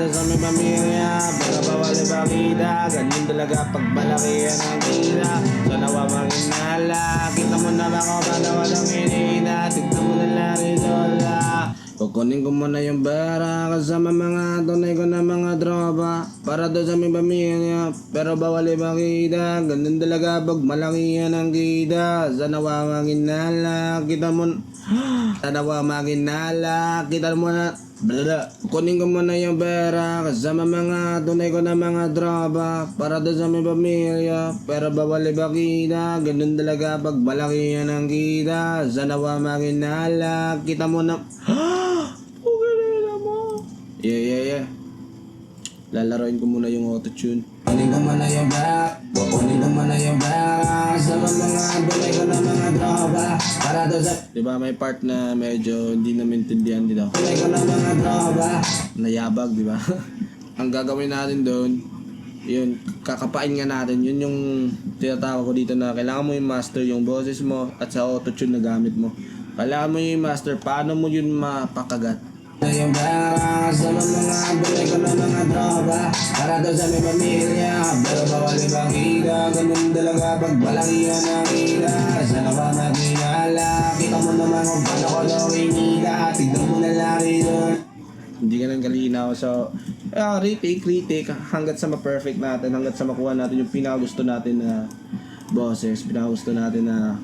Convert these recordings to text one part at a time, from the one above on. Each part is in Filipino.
daw sa may pamilya, pero bawal ipakita. Ganyan talaga pag malakihan ang kita. So nawa maghinala, kita mo na ako paano ko lang hinihina. Tignan mo na lang isola. Kukunin ko muna yung pera kasama mga tunay ko na mga tropa, para daw sa may pamilya, pero bawal ipakita. Ganun talaga pag malakihan ang kita. Sana wa maghinala, kita mo. Sana wa maghinala, kita mo na. Kunin ko muna yung pera kasama mga tunay ko na mga tropa, para daw sa may pamilya, pero bawal ipakita. Ganun talaga pag malakihan ang kita. Sana wa maghinala, kita mo na. Yeah. Lalaroin ko muna yung auto-tune. Kunin ko muna yung back, kunin ko muna yung back sa mga bulay ko na mga tropa, para doon sa... Diba may part na medyo hindi na maintindihan dito. Bulay ko na mga tropa, nayabag, diba? Ang gagawin natin doon, yun, kakapain nga natin. Yun yung tinatawag ko dito na kailangan mo yung master yung boses mo at sa auto-tune na gamit mo. Kailangan mo yung master, paano mo yun mapakagat. Yung pera sa mga bulay ko na mga tropa, para daw sa may pamilya, pero bawal ipakita. Ganun talaga pag malakihan ang kita. Sana ba maghinala, kita mo naman kung paano ko daw hinila. Tignan mo na lang ito. Hindi ka nang kalinaw, so retake hanggat sa ma-perfect natin, hanggat sa makuha natin yung pinakagusto natin na boses, pinakagusto natin na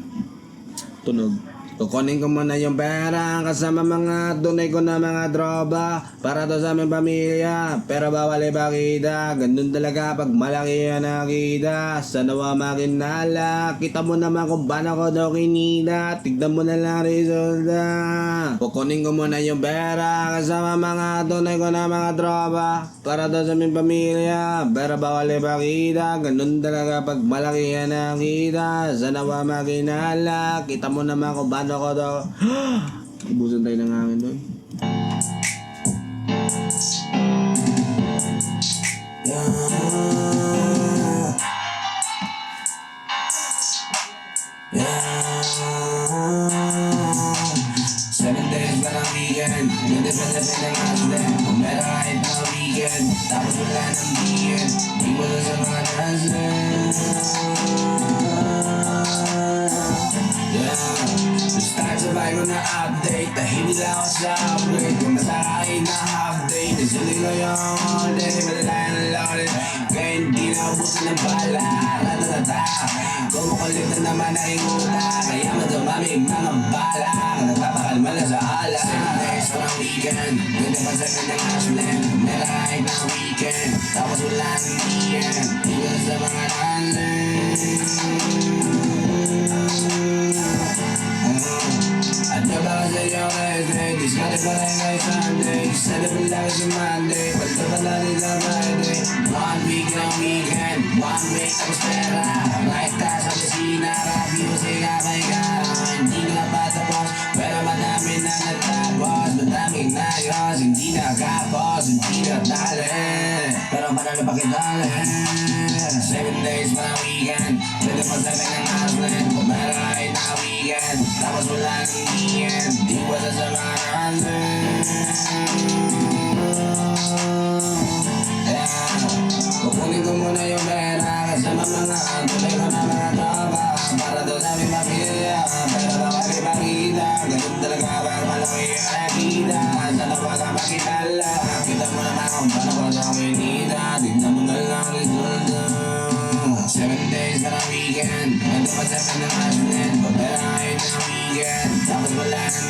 tunog. Kukunin ko muna yung pera kasama mga tunay ko na mga tropa, para daw sa aming pamilya, pero bawal ipakita. Ganun talaga pag malaki yan nakita. Sana wa maghinala, kita mo naman kung paano ko daw kinita. Tignan mo na lang resulta. Kukunin ko muna yung pera kasama mga tunay ko na mga tropa, para daw sa aming pamilya, pero bawal ipakita. Ganun talaga pag malaki yan nakita. Sana wa maghinala, kita mo naman kung paano ako daw. Ubusan tayo ng hangin doon. Seven days na ng weekend, hindi pa na pinangaslan. Kung meron kahit na weekend, tapos wala ng weekend, di mo na sa mga nasan. Sabay ko na update, tahimik lang ako sa upgrade. Kung nasakain na half day, nasulit ko yung all day. Malalayan ng loaded, kaya hindi na ubusan ng bala. Ratatata, kumukulit na naman ang inguta, kaya madumami mga bala. Nagpapakalma na sa ala. 7 days for a weekend, hindi pa sa pinangaslan. Meron kahit na weekend, tapos wala ng weekend, di ko na sa mga nalan. At nabaka sa iyo Wednesday, discarded pa rin kay Sunday, sada pa lang si Monday, palito pa na nila Friday. 1 week ng weekend, 1 week tapos pera, right tayo sa kusina, rap music abay ka. Hindi na patapos, pero madami na natapos, madaming nayos, hindi nakapos, hindi na tali, pero panalo pa kitali. 7 days pa ng weekend, pwede pa sa ng hustling. Kung meron kahit na weekend, tapos wala ng weekend, di ko sa mga natin. Kukunin ko muna yung pera kasama mga tunay ko na mga tropa, para daw sa aming pamilya, pero bawal ipakita. Ganun talaga pag malaki ang nakita. Sana pa ka makilala, kita mo naman kung paano ko daw kinita. Tignan mo na lang resulta. 7 days na ng weekend, pwede pa sa ng hustling. Kung meron kahit na weekend, tapos wala ng